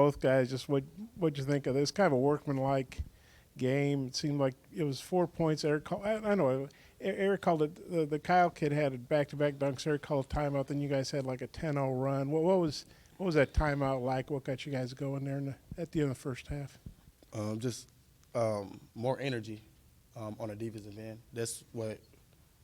both guys. Just what you think of this kind of a workmanlike game? It seemed like it was 4 points. I know Eric called it. The Kyle kid had back-to-back dunks. Eric called a timeout. Then you guys had like a 10-0 run. What was that timeout like? What got you guys going there at the end of the first half? Just more energy on the defensive end. That's what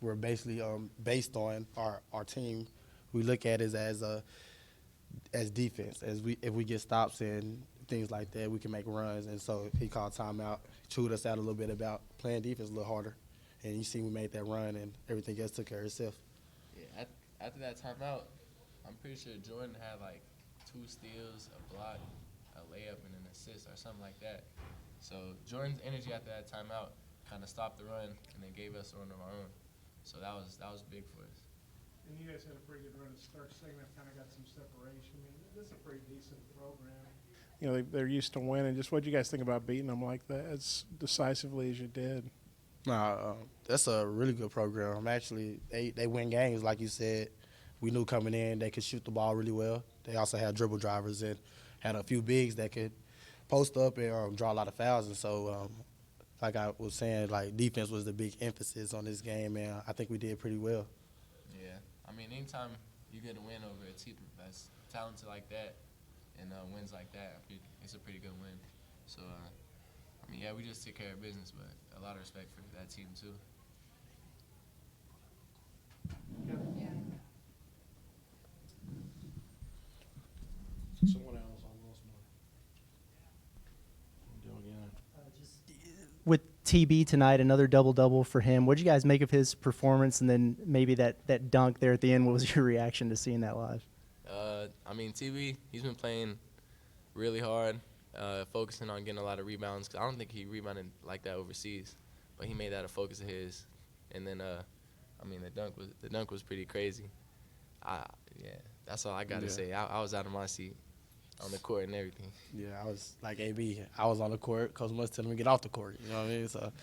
we're basically based on our team. We look at it as defense. If we get stops and things like that, we can make runs. And so he called timeout, chewed us out a little bit about playing defense a little harder. And you see we made that run and everything else took care of itself. Yeah, after that timeout, I'm pretty sure Jordan had like 2 steals, a block, a layup, and an assist or something like that. So Jordan's energy after that timeout kind of stopped the run and then gave us a run of our own. So that was big for us. And you guys had a pretty good run to start. Second half kind of got some separation. I mean, this is a pretty decent program. You know, they're used to winning. Just what do you guys think about beating them like that as decisively as you did? That's a really good program. Actually, they win games, like you said. We knew coming in they could shoot the ball really well. They also had dribble drivers and had a few bigs that could post up and draw a lot of fouls. And so, like I was saying, like defense was the big emphasis on this game, and I think we did pretty well. Yeah, I mean, anytime you get a win over a team that's talented like that and wins like that, it's a pretty good win. So, I mean, yeah, we just took care of business, but a lot of respect for that team too. Yeah. Someone else, I lost my. Do again. With TB tonight, another double-double for him. What did you guys make of his performance, and then maybe that dunk there at the end? What was your reaction to seeing that live? I mean, TB, he's been playing really hard, focusing on getting a lot of rebounds. 'Cause I don't think he rebounded like that overseas, but he made that a focus of his. And then, I mean, the dunk was pretty crazy. Yeah, that's all I got to say. I was out of my seat on the court and everything. Yeah, I was like AB. I was on the court. Coach must tell him to get off the court. You know what I mean? So,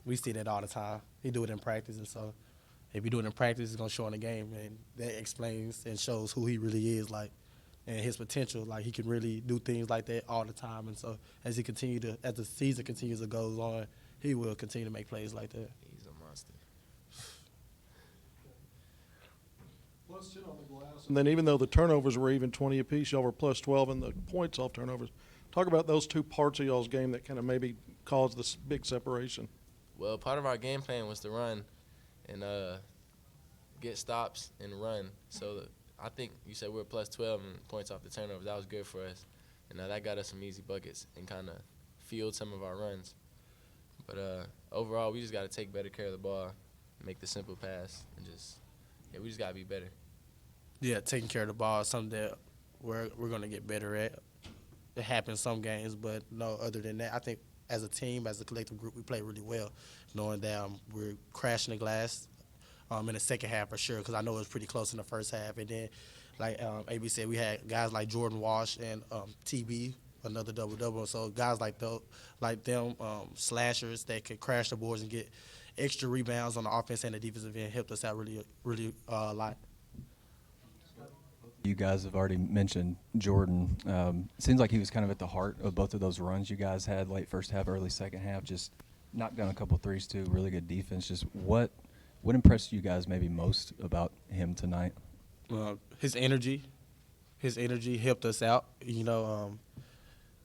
we see that all the time. He do it in practice, and so if he do it in practice, it's gonna show in the game, and that explains and shows who he really is, like, and his potential. Like he can really do things like that all the time, and so as the season continues to go on, he will continue to make plays like that. He's a monster. Plus 10 on the glass. And then even though the turnovers were even 20 apiece, y'all were plus 12 in the points off turnovers. Talk about those two parts of y'all's game that kind of maybe caused this big separation. Well, part of our game plan was to run and get stops and run. So I think you said we were plus 12 in points off the turnovers. That was good for us. And that got us some easy buckets and kind of fueled some of our runs. But overall, we just got to take better care of the ball, make the simple pass, and we just got to be better. Yeah, taking care of the ball is something that we're going to get better at. It happens some games, but no, other than that, I think as a team, as a collective group, we play really well, knowing that we're crashing the glass in the second half for sure, because I know it was pretty close in the first half. And then, like AB said, we had guys like Jordan Walsh and TB, another double-double. So guys like them, slashers that could crash the boards and get extra rebounds on the offense and the defensive end helped us out really a lot. You guys have already mentioned Jordan. It seems like he was kind of at the heart of both of those runs you guys had, late first half, early second half. Just knocked down a couple threes too. Really good defense. Just what impressed you guys maybe most about him tonight? His energy helped us out. You know,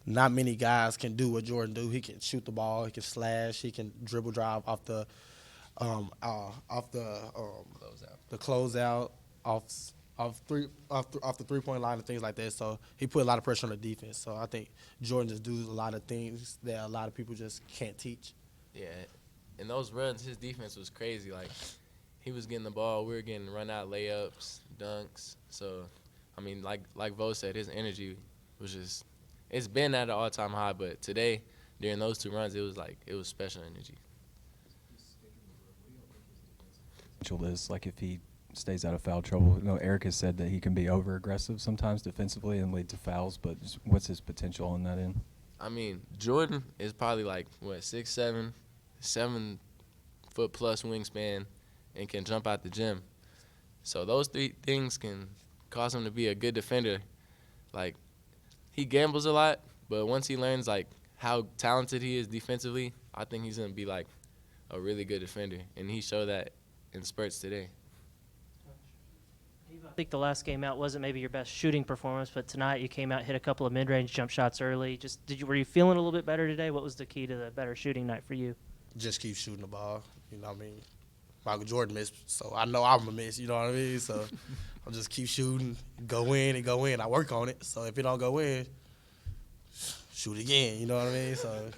not many guys can do what Jordan do. He can shoot the ball. He can slash. He can dribble drive off the closeout, off the three-point line and things like that. So he put a lot of pressure on the defense. So I think Jordan just does a lot of things that a lot of people just can't teach. Yeah, in those runs, his defense was crazy. Like, he was getting the ball. We were getting run-out layups, dunks. So, I mean, like Vo said, his energy was just – it's been at an all-time high. But today, during those two runs, it was special energy. Is like if he stays out of foul trouble. You know, Eric has said that he can be over-aggressive sometimes defensively and lead to fouls, but just what's his potential on that end? I mean, Jordan is probably like, 6'7", 7-foot-plus wingspan, and can jump out the gym. So those three things can cause him to be a good defender. Like, he gambles a lot, but once he learns like how talented he is defensively, I think he's gonna be like a really good defender, and he showed that in spurts today. I think the last game out wasn't maybe your best shooting performance, but tonight you came out, hit a couple of mid-range jump shots early. Just were you feeling a little bit better today? What was the key to the better shooting night for you? Just keep shooting the ball. You know what I mean? Michael Jordan missed, so I know I'm gonna miss. You know what I mean? So I'll just keep shooting, go in and go in. I work on it. So if it don't go in, shoot again. You know what I mean? So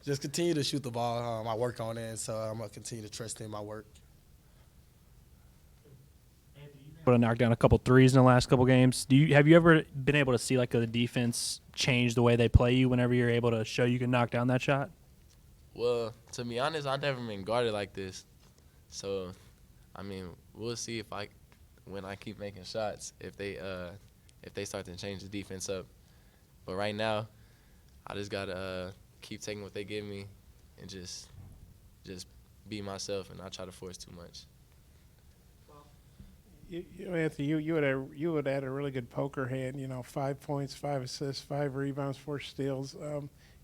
just continue to shoot the ball. I work on it, so I'm gonna continue to trust in my work. Able to knock down a couple threes in the last couple games. Have you ever been able to see like the defense change the way they play you whenever you're able to show you can knock down that shot? Well, to be honest, I've never been guarded like this. So, I mean, we'll see when I keep making shots, if they start to change the defense up. But right now, I just gotta keep taking what they give me and just be myself and not try to force too much. Anthony, you would add a really good poker hand. 5 points, 5 assists, 5 rebounds, 4 steals.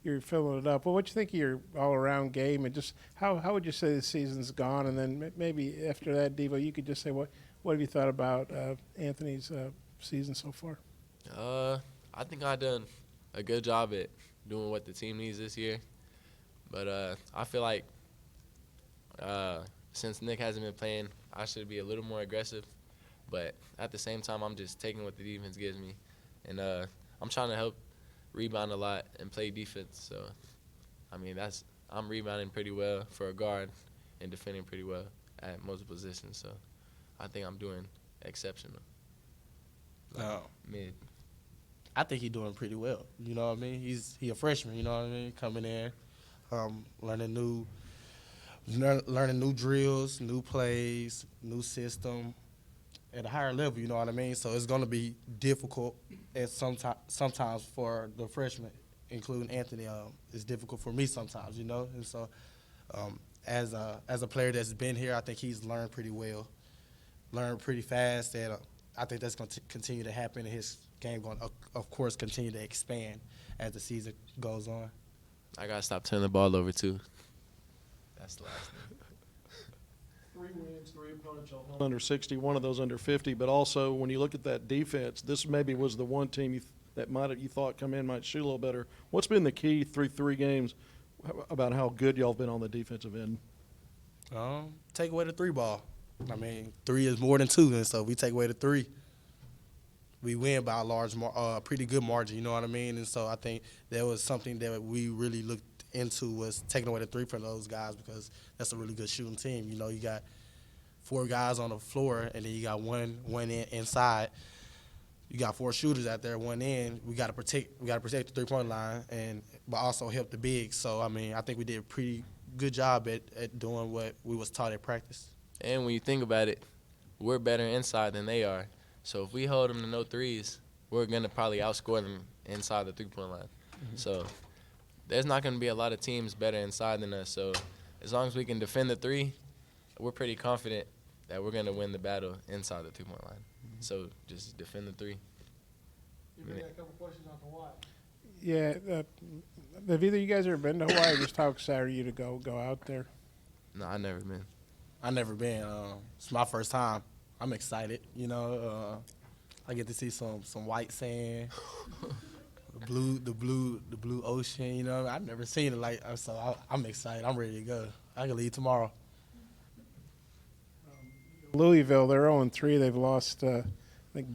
You're filling it up. Well, what do you think of your all-around game, and just how would you say the season's gone? And then maybe after that, Devo, you could just say what have you thought about Anthony's season so far? I think I've done a good job at doing what the team needs this year. But I feel like since Nick hasn't been playing, I should be a little more aggressive. But at the same time, I'm just taking what the defense gives me. And I'm trying to help rebound a lot and play defense. So, I mean, I'm rebounding pretty well for a guard and defending pretty well at most positions. So, I think I'm doing exceptional. Mid. I think he's doing pretty well. You know what I mean? He's a freshman. You know what I mean? Coming in, learning new drills, new plays, new system at a higher level. You know what I mean? So it's gonna be difficult at sometimes for the freshmen, including Anthony. It's difficult for me sometimes. And so as a player that's been here, I think he's learned pretty well, learned pretty fast, and I think that's going to continue to happen. And his game going, of course, continue to expand as the season goes on. I got to stop turning the ball over, too. That's the last thing. 3 wins, 3 opponents y'all held under 60, one of those under 50. But also, when you look at that defense, this maybe was the one team that you thought come in might shoot a little better. What's been the key through 3 games about how good y'all have been on the defensive end? Take away the 3 ball. I mean, 3 is more than 2, and so we take away the 3. We win by a pretty good margin, you know what I mean? And so I think that was something that we really looked into, was taking away the 3 from those guys, because that's a really good shooting team. You got 4 guys on the floor, and then you got one inside. You got 4 shooters out there, 1 in. We got to protect the 3-point line, but also help the bigs. So I mean, I think we did a pretty good job at doing what we was taught at practice. And when you think about it, we're better inside than they are. So if we hold them to no threes, we're going to probably outscore them inside the 3-point line. Mm-hmm. So there's not going to be a lot of teams better inside than us. So as long as we can defend the 3, we're pretty confident that we're going to win the battle inside the 2-point line. Mm-hmm. So just defend the 3. You got a couple questions on Hawaii. Yeah, have either of you guys ever been to Hawaii? Just how excited are you to go out there? No, I've never been. I've never been. It's my first time. I'm excited. I get to see some white sand, the blue ocean. I've never seen it so I'm excited. I'm ready to go. I can leave tomorrow. Louisville, they're 0-3. They've lost, I think,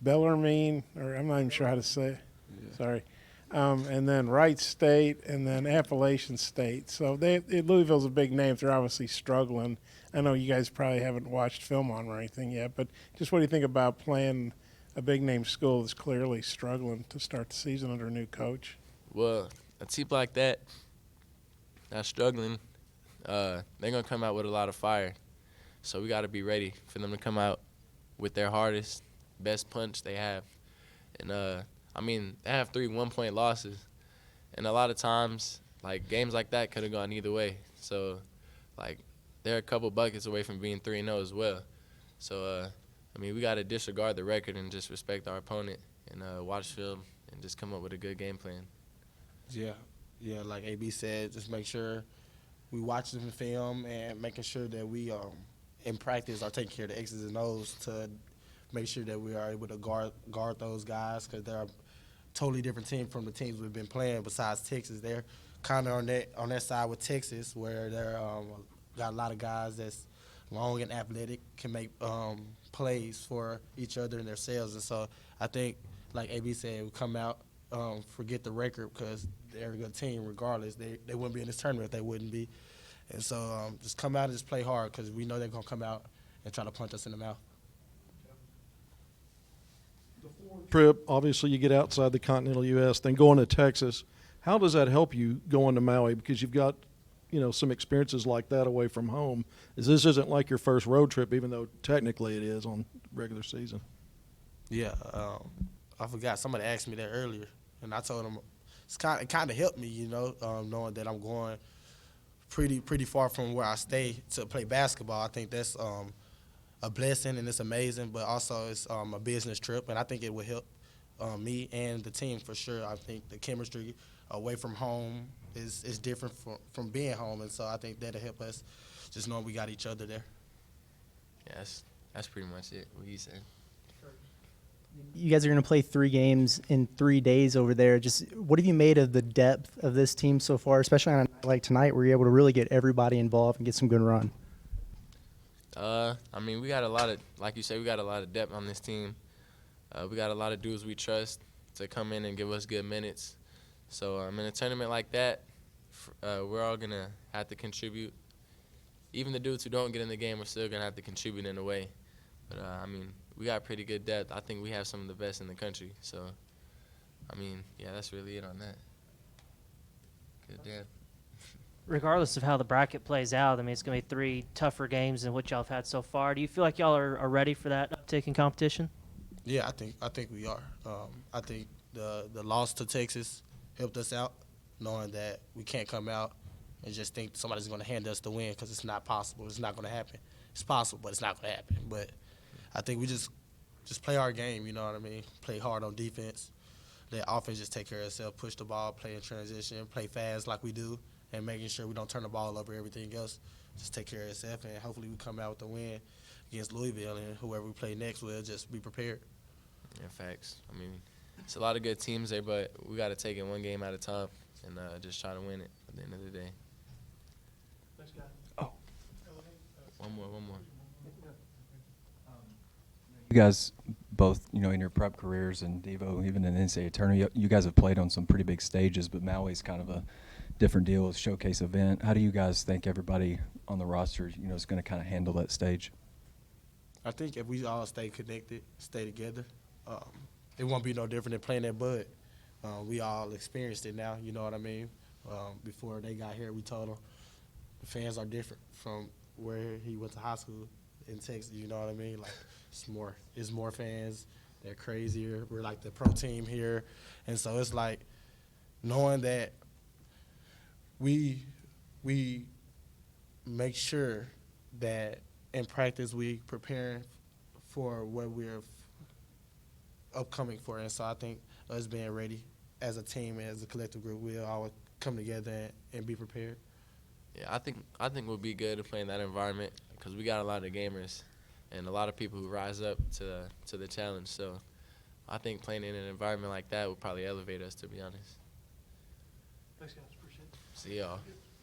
Bellarmine, or I'm not even sure how to say it. Yeah. Sorry. And then Wright State, and then Appalachian State. So Louisville's a big name. They're obviously struggling. I know you guys probably haven't watched film on or anything yet, but just what do you think about playing a big-name school that's clearly struggling to start the season under a new coach? Well, a team like that's struggling, they're going to come out with a lot of fire. So we got to be ready for them to come out with their hardest, best punch they have. And, they have 3 one-point losses. And a lot of times, games like that could have gone either way. So, they're a couple buckets away from being 3-0 as well. So, we got to disregard the record and just respect our opponent and watch film and just come up with a good game plan. Yeah, like AB said, just make sure we watch the film and making sure that we in practice are taking care of the X's and O's to make sure that we are able to guard those guys, because they're a totally different team from the teams we've been playing. Besides Texas, they're kind of on that side with Texas, where they're got a lot of guys that's long and athletic, can make plays for each other and themselves. And so I think, like AB said, we come out, forget the record, because they're a good team regardless. They wouldn't be in this tournament if they wouldn't be. And so just come out and just play hard, because we know they're going to come out and try to punch us in the mouth. Trip, obviously you get outside the continental U.S., then going to Texas. How does that help you going to Maui? Because you've got, some experiences like that away from home. This isn't like your first road trip, even though technically it is on regular season. Yeah, I forgot. Somebody asked me that earlier, and I told them it kind of helped me, knowing that I'm going pretty far from where I stay to play basketball. I think that's a blessing, and it's amazing, but also it's a business trip, and I think it will help me and the team for sure. I think the chemistry away from home is different from being home, and so I think that'll help us just knowing we got each other there. Yeah, that's pretty much it, what he said. You guys are going to play 3 games in 3 days over there. Just what have you made of the depth of this team so far, especially on a night like tonight, where you're able to really get everybody involved and get some good run? We got a lot of, like you said, we got a lot of depth on this team. We got a lot of dudes we trust to come in and give us good minutes. So in a tournament like that, we're all going to have to contribute. Even the dudes who don't get in the game are still going to have to contribute in a way. But, we got pretty good depth. I think we have some of the best in the country. So, that's really it on that. Good depth. Regardless of how the bracket plays out, it's going to be 3 tougher games than what y'all have had so far. Do you feel like y'all are ready for that uptick in competition? Yeah, I think we are. I think the loss to Texas helped us out, knowing that we can't come out and just think somebody's going to hand us the win, because it's not possible. It's not going to happen. It's possible, but it's not going to happen. But I think we just play our game, you know what I mean? Play hard on defense. Let offense just take care of itself, push the ball, play in transition, play fast like we do, and making sure we don't turn the ball over everything else. Just take care of itself, and hopefully we come out with a win against Louisville, and whoever we play next will just be prepared. Yeah, facts. It's a lot of good teams there, but we got to take it one game at a time and just try to win it at the end of the day. Thanks, guys. Oh. One more. You guys both, in your prep careers and Devo, even in the NCAA tournament, you guys have played on some pretty big stages, but Maui's kind of a different deal with showcase event. How do you guys think everybody on the roster, is going to kind of handle that stage? I think if we all stay connected, stay together, it won't be no different than playing at Bud. We all experienced it now, you know what I mean? Before they got here, we told them the fans are different from where he went to high school in Texas, you know what I mean? Like, it's more fans. They're crazier. We're like the pro team here. And so it's like knowing that we make sure that in practice we preparing for what we're upcoming for. And so I think us being ready as a team and as a collective group, we'll always come together and be prepared. Yeah, I think we'll be good to play in that environment because we got a lot of gamers and a lot of people who rise up to the challenge. So I think playing in an environment like that will probably elevate us, to be honest. Thanks, guys. Appreciate it. See y'all.